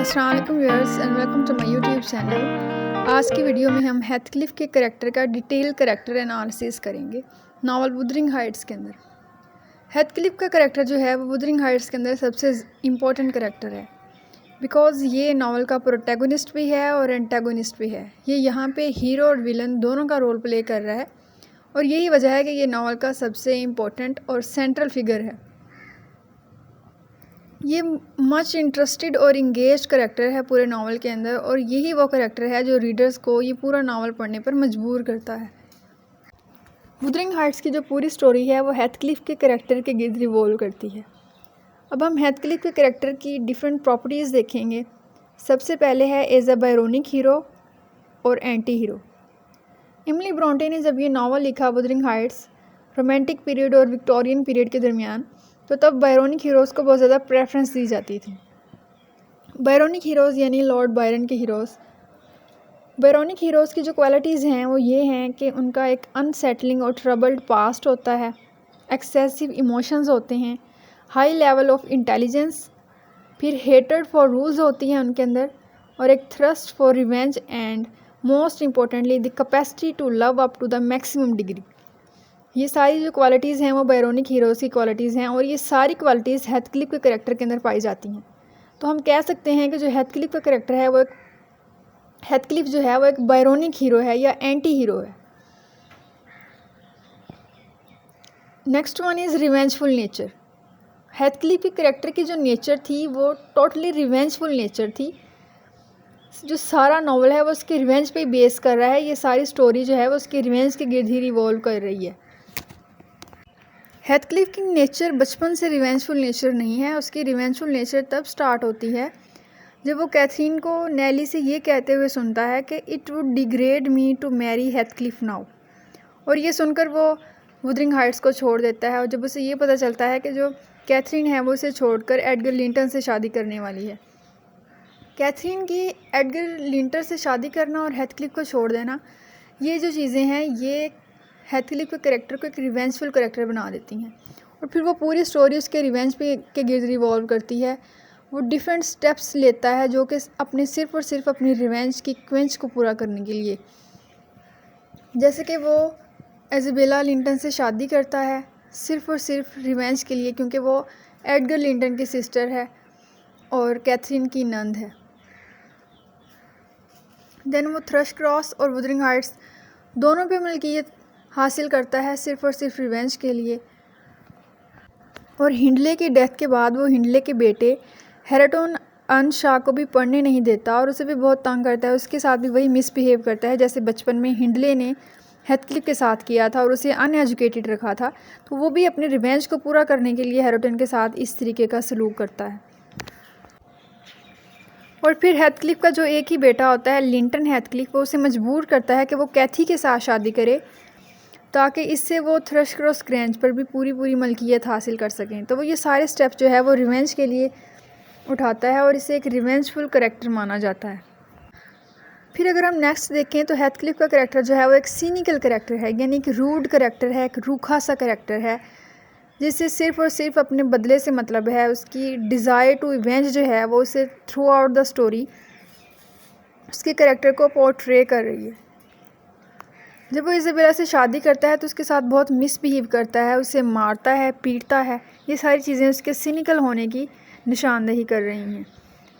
अस्सलाम वालेकुम viewers and welcome to my YouTube channel. आज की वीडियो में हम हेथक्लिफ के करैक्टर का डिटेल करैक्टर एनालिसिस करेंगे नावल वुदरिंग हाइट्स के अंदर। हेथक्लिफ का करैक्टर जो है वो वुदरिंग हाइट्स के अंदर सबसे इम्पोर्टेंट करैक्टर है, बिकॉज़ ये नावल का प्रोटैगनिस्ट भी है और एंटागोनिस्ट भी है। ये यहाँ पे हीरो और विलन दोनों का रोल प्ले कर रहा है और यही वजह है कि ये नावल का सबसे इम्पोर्टेंट और सेंट्रल फिगर है। ये मच इंटरेस्टेड और इंगेज करैक्टर है पूरे नावल के अंदर, और यही वो करैक्टर है जो रीडर्स को ये पूरा नावल पढ़ने पर मजबूर करता है। वुदरिंग हाइट्स की जो पूरी स्टोरी है वो हेथक्लिफ के करैक्टर के गिर्द रिवॉल्व करती है। अब हम हेथक्लिफ के करैक्टर की डिफरेंट प्रॉपर्टीज़ देखेंगे। सबसे पहले है एज अ बायरोनिक हीरो और एंटी हीरो। एमिली ब्रॉन्टे ने जब ये नावल लिखा वुदरिंग हाइट्स रोमांटिक पीरियड और विक्टोरियन पीरियड के दरमियान, तो तब बायरोनिक हीरोज़ को बहुत ज़्यादा प्रेफरेंस दी जाती थी। बायरोनिक हीरोज़ यानी लॉर्ड बायरन के हीरोज़। बायरोनिक हीरोज़ की जो क्वालिटीज़ हैं वो ये हैं कि उनका एक अनसेटलिंग और ट्रबल्ड पास्ट होता है, एक्सेसिव इमोशंस होते हैं, हाई लेवल ऑफ इंटेलिजेंस, फिर हेटर्ड फॉर रूल्स होती हैं उनके अंदर, और एक thrust for revenge and most importantly the capacity to love up to the maximum degree. ये सारी जो क्वालिटीज़ हैं वो बायरोनिक हीरोज़ की क्वालिटीज़ हैं, और ये सारी क्वालिटीज़ हेथक्लिफ के करैक्टर के अंदर पाई जाती हैं। तो हम कह सकते हैं कि जो हेथक्लिफ का करैक्टर है वो एक हेथक्लिफ जो है वो एक बायरोनिक हीरो है या एंटी हीरो है। Next one is revengeful nature. Heathcliff के करैक्टर की जो नेचर थी वो टोटली रिवेंजफुल नेचर थी। जो सारा नावल है वो उसके रिवेंज पे बेस कर रहा है। ये सारी स्टोरी जो है वो उसके रिवेंज के गिर्द ही रिवॉल्व कर रही है। हेथक्लिफ की नेचर बचपन से रिवेंजफुल नेचर नहीं है। उसकी रिवेंजफुल नेचर तब स्टार्ट होती है जब वो कैथरीन को नेली से ये कहते हुए सुनता है कि it would degrade me to marry Heathcliff now, और ये सुनकर वो वुदरिंग हाइट्स को छोड़ देता है। और जब उसे ये पता चलता है कि जो कैथरीन है वो उसे छोड़कर एडगर लिंटन से शादी करने वाली है। कैथरीन की एडगर लिंटन से शादी करना और हेथक्लिफ को छोड़ देना, ये जो चीज़ें हैं ये हेथक्लिफ के करैक्टर को एक रिवेंजफुल करैक्टर बना देती हैं, और फिर वो पूरी स्टोरी उसके रिवेंज पे के गिर्द रिवॉल्व करती है। वो डिफरेंट स्टेप्स लेता है जो कि अपने सिर्फ और सिर्फ अपनी रिवेंज की क्वेंच को पूरा करने के लिए, जैसे कि वो इज़ाबेला लिंटन से शादी करता है सिर्फ और सिर्फ रिवेंज के लिए, क्योंकि वो एडगर लिंटन की सिस्टर है और कैथरीन की नंद है। देन वो थ्रश क्रॉस और वुदरिंग हाइट्स दोनों पे मलकियत हासिल करता है सिर्फ और सिर्फ रिवेंज के लिए, और हिंडले की डेथ के बाद वो हिंडले के बेटे हेराटोन अनशाह को भी पढ़ने नहीं देता और उसे भी बहुत तंग करता है। उसके साथ भी वही मिसबिहेव करता है जैसे बचपन में हिंडले ने हेथक्लिफ के साथ किया था और उसे अनएजुकेटेड रखा था। तो वो भी अपने रिवेंज को पूरा करने के लिए हेराटोन के साथ इस तरीके का सलूक करता है। और फिर हेथक्लिफ का जो एक ही बेटा होता है लिंटन हेथक्लिफ, वो उसे मजबूर करता है कि वो कैथी के साथ शादी करे ताकि इससे वो थ्रश क्रॉस ग्रेंज पर भी पूरी मलकियत हासिल कर सकें। तो वो ये सारे स्टेप जो है वो रिवेंज के लिए उठाता है और इसे एक रिवेंजफुल करैक्टर माना जाता है। फिर अगर हम नेक्स्ट देखें तो हेथक्लिफ का करैक्टर जो है वो एक सीनिकल करैक्टर है, यानी कि रूड करैक्टर है, एक रूखा सा करैक्टर है जिससे सिर्फ और सिर्फ अपने बदले से मतलब है। उसकी डिज़ायर टू इवेंज जो है वो उसे थ्रू आउट द स्टोरी उसके करैक्टर को पोर्ट्रे कर रही है। जब वो इज़ाबेला से शादी करता है तो उसके साथ बहुत मिसबिहेव करता है, उसे मारता है, पीटता है। ये सारी चीज़ें उसके सिनिकल होने की निशानदेही कर रही हैं।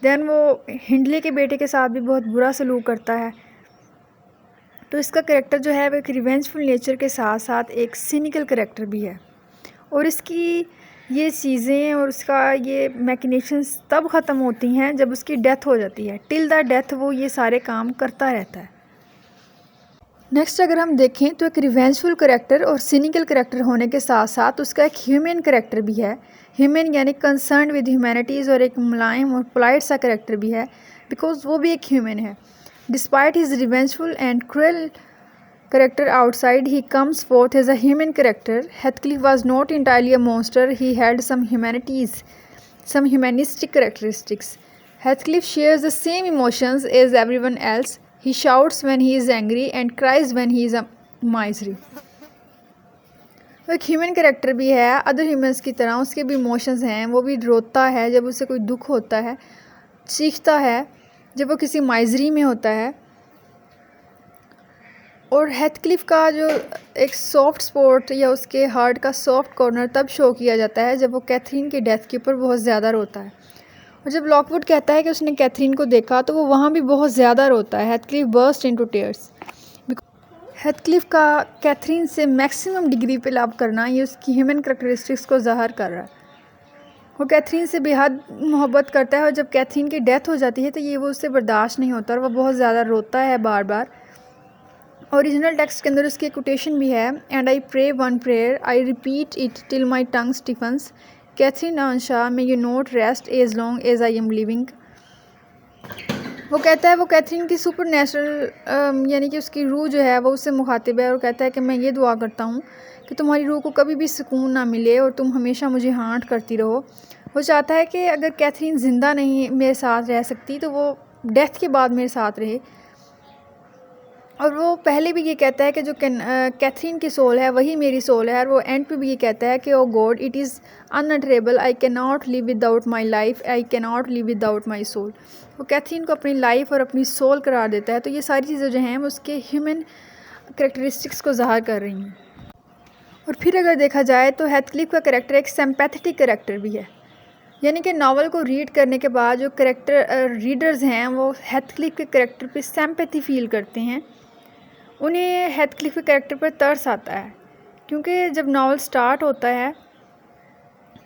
देन वो हिंडले के बेटे के साथ भी बहुत बुरा सलूक करता है। तो इसका करैक्टर जो है वो एक रिवेंजफुल नेचर के साथ साथ एक सिनिकल करैक्टर भी है, और इसकी ये चीज़ें और उसका ये मैकिनेशंस तब ख़त्म होती हैं जब उसकी डेथ हो जाती है। टिल द डेथ वो ये सारे काम करता रहता है। नेक्स्ट अगर हम देखें तो एक रिवेंजफुल करैक्टर और सिनिकल करैक्टर होने के साथ साथ उसका एक ह्यूमन करैक्टर भी है। ह्यूमन यानी कंसर्न विद ह्यूमैनिटीज़, और एक मुलायम और पोलाइट सा करैक्टर भी है, बिकॉज वो भी एक ह्यूमन है। Despite his revengeful and cruel character outside, he comes forth as a human character. Heathcliff was not entirely a monster. He had some humanities, some humanistic characteristics. Heathcliff shares the same emotions as everyone else. He shouts when he is angry and cries when he is a miserly. वो एक human character भी है, other humans की तरह उसके भी emotions हैं। वो भी रोता है जब उसे कोई दुख होता है, चीखता है जब वो किसी माइजरी में होता है। और हेथक्लिफ का जो एक सॉफ्ट स्पॉट या उसके हार्ट का सॉफ्ट कॉर्नर तब शो किया जाता है जब वो कैथरीन की डेथ के ऊपर बहुत ज़्यादा रोता है। और जब लॉकवुड कहता है कि उसने कैथरीन को देखा तो वो वहाँ भी बहुत ज़्यादा रोता है। हेथक्लिफ बर्स्ट इनटू टीयर्स। हेथक्लिफ का कैथरीन से मैक्सिमम डिग्री पे लव करना ये उसकी ह्यूमन करैक्टरिस्टिक्स को ज़ाहिर कर रहा है। वो कैथरीन से बेहद मोहब्बत करता है और जब कैथरीन की डेथ हो जाती है तो ये वो उससे बर्दाश्त नहीं होता और वो बहुत ज़्यादा रोता है बार बार। ओरिजिनल टेक्स्ट के अंदर उसकी कोटेशन भी है, and I pray one prayer I repeat it till my tongue stiffens, Catherine Earnshaw may you not rest as long as I am living. वो कहता है वो कैथरीन की सुपर नेचुरल यानी कि उसकी रूह जो है वो उससे मुखातिब है और कहता है कि मैं ये दुआ करता हूँ कि तुम्हारी रूह को कभी भी सुकून ना मिले और तुम हमेशा मुझे हांट करती रहो। वो चाहता है कि अगर कैथरीन ज़िंदा नहीं मेरे साथ रह सकती तो वो डेथ के बाद मेरे साथ रहे। और वो पहले भी ये कहता है कि जो कैथरीन की सोल है वही मेरी सोल है। और वो एंड पे भी ये कहता है कि O God it is unalterable, I can not live without my life, I can not live without my soul. वो कैथरीन को अपनी लाइफ और अपनी सोल करार देता है। तो ये सारी चीज़ें जो हैं वो उसके ह्यूमन करैक्टरिस्टिक्स को ज़ाहिर कर रही हैं। और फिर अगर देखा जाए तो हेथक्लिफ का करैक्टर एक सिंपैथेटिक करैक्टर भी है, यानी कि नावल को रीड करने के बाद जो करैक्टर रीडर्स हैं वो हेथक्लिफ के करैक्टर पे सिंपैथी फील करते हैं। उन्हें हेथक्लिफ के कैरेक्टर पर तरस आता है क्योंकि जब नावल स्टार्ट होता है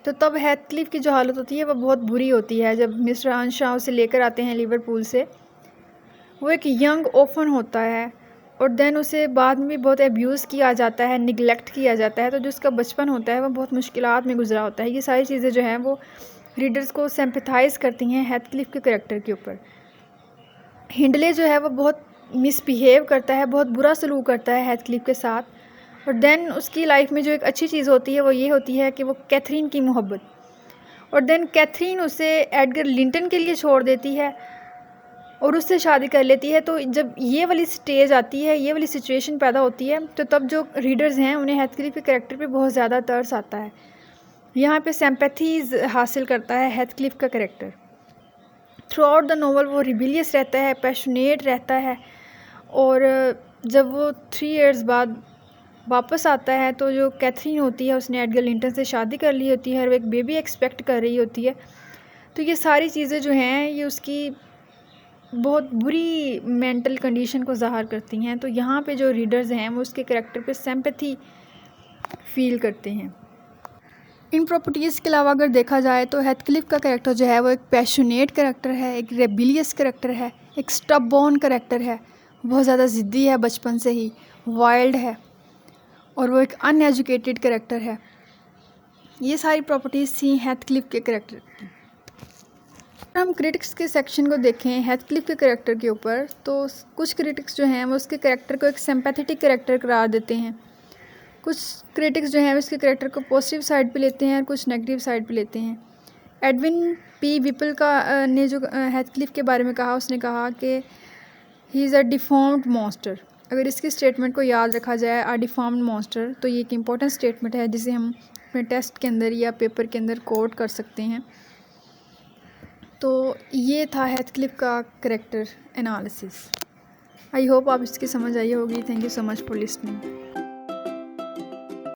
तो तब हेथक्लिफ की जो हालत होती है वह बहुत बुरी होती है। जब मिस्टर आंशा उसे लेकर आते हैं लिवरपूल से, वो एक यंग ओफन होता है और देन उसे बाद में भी बहुत एब्यूज़ किया जाता है, निगलेक्ट किया जाता है। तो जो उसका बचपन होता है वह बहुत मुश्किलात में गुजरा होता है। ये सारी चीज़ें जो हैं वो रीडर्स को सिंपैथाइज़ करती हैं हेथक्लिफ के कैरेक्टर के ऊपर। हिंडले जो है वो बहुत मिसबिहेव करता है, बहुत बुरा सलूक करता है हेथक्लिफ के साथ। और देन उसकी लाइफ में जो एक अच्छी चीज़ होती है वो ये होती है कि वो कैथरीन की मोहब्बत। और देन कैथरीन उसे एडगर लिंटन के लिए छोड़ देती है और उससे शादी कर लेती है। तो जब ये वाली स्टेज आती है, ये वाली सिचुएशन पैदा होती है, तो तब जो रीडर्स हैं उन्हें हेथक्लिफ के कैरेक्टर पे बहुत ज़्यादा तरस आता है। यहाँ पे सिंपैथीज हासिल करता है हेथक्लिफ का character. Through out the novel वो रिबिलियस रहता है, पैशनेट रहता है। और जब वो 3 इयर्स बाद वापस आता है तो जो कैथरीन होती है उसने एडगर लिंटन से शादी कर ली होती है और वो एक बेबी एक्सपेक्ट कर रही होती है। तो ये सारी चीज़ें जो हैं ये उसकी बहुत बुरी मेंटल कंडीशन को ज़ाहिर करती हैं। तो यहाँ पे जो रीडर्स हैं वो उसके कैरेक्टर पे सिंपैथी फील करते हैं। इन प्रॉपर्टीज़ के अलावा अगर देखा जाए तो हेथक्लिफ का कैरेक्टर जो है वो एक पैशनेट कैरेक्टर है, एक रेबिलियस कैरेक्टर है, एक स्टबबॉर्न कैरेक्टर है, बहुत ज़्यादा ज़िद्दी है बचपन से ही, वाइल्ड है और वो एक अनएजुकेटेड कैरेक्टर है। ये सारी प्रॉपर्टीज़ थी हेथक्लिफ के कैरेक्टर की। अगर हम क्रिटिक्स के सेक्शन को देखें हेथक्लिफ के कैरेक्टर के ऊपर तो कुछ क्रिटिक्स जो हैं वो उसके कैरेक्टर को एक सिंपैथेटिक कैरेक्टर करार देते हैं। कुछ क्रिटिक्स जो हैं उसके कैरेक्टर को पॉजिटिव साइड पे लेते हैं और कुछ नेगेटिव साइड पे लेते हैं। एडविन पी विपल का ने जो हेथक्लिफ के बारे में कहा, उसने कहा कि he is a deformed monster. अगर इसकी स्टेटमेंट को याद रखा जाए, अ डिफॉर्म्ड मॉन्स्टर, तो ये एक इम्पॉर्टेंट स्टेटमेंट है जिसे हम अपने टेस्ट के अंदर या पेपर के अंदर कोट कर सकते हैं। तो ये था हेथक्लिफ का कैरेक्टर एनालिसिस। आई होप आप इसकी समझ आई होगी। Thank you so much for listening.